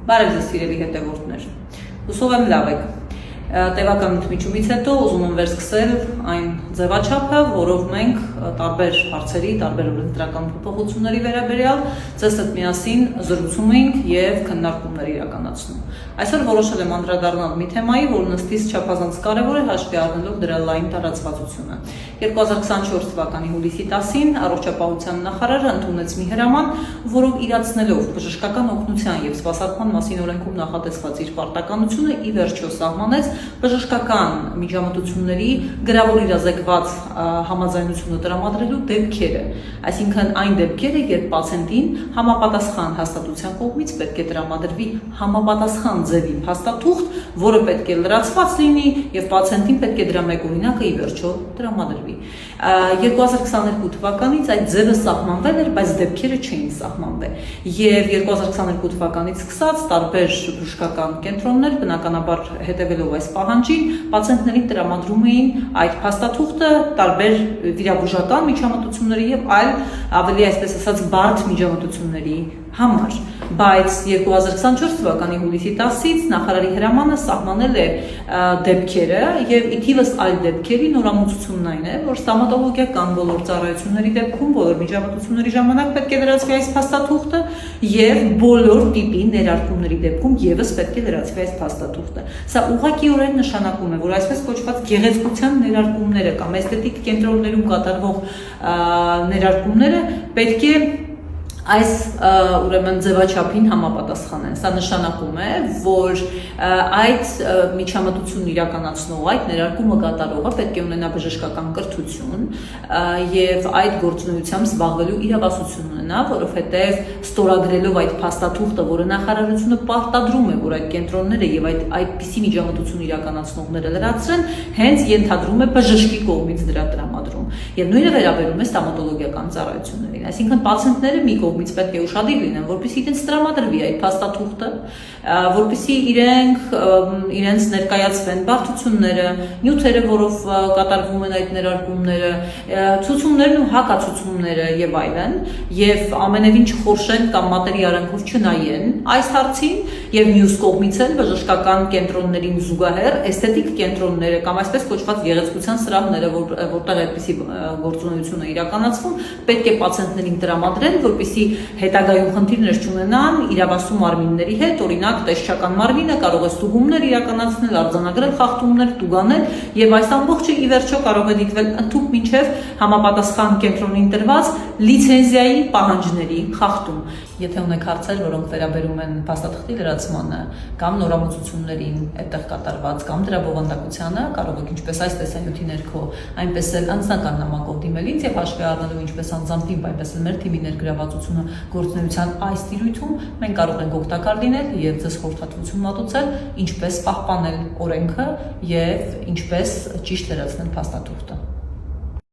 Բարև ձեզ սիրելի հետևորդներ, հուսով եմ լավ եք, տևական ընդմիջումից հետո ուզում եմ վերսկսել այն ձևաչափը, որով մենք տարբեր հարցերի, տարբեր օրենսդրական փոփոխությունների վերաբերյալ ձեզ հետ միասին զրուցում ենք եւ քննարկումներ իրականացնում։ Այսօր որոշել եմ անդրադառնալ մի թեմայի, որը ըստիս չափազանց կարևոր է հաշվի առնելով դրա լայն տարածվածությունը։ 2024 թվականի հուլիսի 10-ին առողջապահության նախարարը ընդունեց մի հրաման, որով իրացնելով բժշկական օգնության եւ սպասարկման մասին օրենքում նախատեսված իր պարտականությունը ի վերջո սահմանեց բժշկական միջամտությունների գրավոր իրազեկված համաձայնությունը տրամադրելու դեպքերը, այսինքն այն դեպքերը, երբ պացիենտին համապատասխան հաստատության կողմից պետք է տրամադրվի համապատասխան ձևի փաստաթուղթ, որը պետք է լրացված լինի եւ պացիենտին պետք է դրա մեկ օրինակը ի վերջո տրամադրվի։ 2022 թվականից այդ ձևը սահմանվել էր, բայց դեպքերը չէին սահմանվել։ Եվ 2022 թվականից սկսած տարբեր բժշկական կենտրոններ բնականաբար հետևելով այս պահանջին պացիենտներին տրամադրում էին այդ փաստաթուղթը տարբեր վիրաբուժական միջամտությունների եւ այլ ավելի այսպես ասած բարդ միջամտությունների համար, բայց 2024 թվականի հուլիսի 10-ից նախարարի հրամանը սահմանել է դեպքերը եւ ի թիվս այլ դեպքերի նորամուծությունն այն է, որ ստոմատոլոգիական բոլոր ծառայությունների դեպքում, բոլոր միջամտությունների ժամանակ պետք է լրացվի այս փաստաթուղթը եւ բոլոր տիպի ներարկումների դեպքում եւս պետք է լրացվի այս փաստաթուղթը։ Սա ուղղակիորեն նշանակում է, որ այսպես կոչված գեղեցկության ներարկումները կամ էսթետիկ կենտրոններում կատարվող ներարկումները պետք է այս ուրեմն ձևաչափին համապատասխանեն։ Սա նշանակում է, որ այդ միջամտությունն իրականացնող այդ ներարկումը կատարողը պետք է ունենա բժշկական կրթություն եւ այդ գործունեությամբ զբաղվելու իրավասություն ունենա, որովհետեւ ստորագրելով այդ փաստաթուղթը, որը նախարարությունը պարտադրում է, որ այդ կենտրոնները եւ այդպիսի միջամտություն իրականացնողները լրացրեն, հենց ենթադրում է բժշկի կողմից դրա տրամադրում։ Եվ նույնը վերաբերում է ստոմատոլոգիական ծառայություններին, այսինքն պացիենտները մի կողմից պետք է ուշադիր լինեն, որպեսզի իրենց տրամադրվի այդ փաստաթուղթը, որպեսզի իրենց ներկայացվեն բարդությունները, նյութերը, որով կատարվում են այդ ներարկումները, ցուցումներն ու հակացուցումները եւ այլն, եւ ամենևին չխորշեն կամ մատերի արանքով չնայեն այս հարցին եւ մյուս կողմից էլ բժշկական կենտրոններին զուգահեռ էսթետիկ կենտրոնները կամ այսպես կոչված գեղեցկության սրահները, որտեղ այդպիսի գործունեություն է իրականացվում, պետք է պացիենտներին տրամադրեն, որպեսզի հետագայում խնդիրներ չունենան իրավասու մարմինների հետ, օրինակ տեսչական մարմինը կարող է ստուգումներ իրականացնել, արձանագրել խախտումներ, տուգանել եւ այս ամբողջը ի վերջո կարող է դիտվել ընդհանուր մինչեւ համապատասխան կենտրոնին տրված լիցենզիայի պահանջների խախտում։ Եթե ունեք հարցեր, որոնք վերաբերում են փաստաթղթի լրացմանը կամ նորամուծություններին այդտեղ կատարված կամ դրա բովանդակությանը, կարող եք ինչպես այս տեսանյութի ներքո, այնպես էլ անձնական նամակով դիմել ինձ եւ հաշվի առնելով ինչպես անձամբ թիմ, այնպես էլ մեր թիմի ներգրավվածությունը գործունեության այս տիրույթում, մենք կարող ենք օգտակար լինել եւ ձեզ խորհրդատվություն մատուցել, ինչպես պահպանել օրենքը եւ ինչպես ճիշտ լրացնել փաստաթուղթը։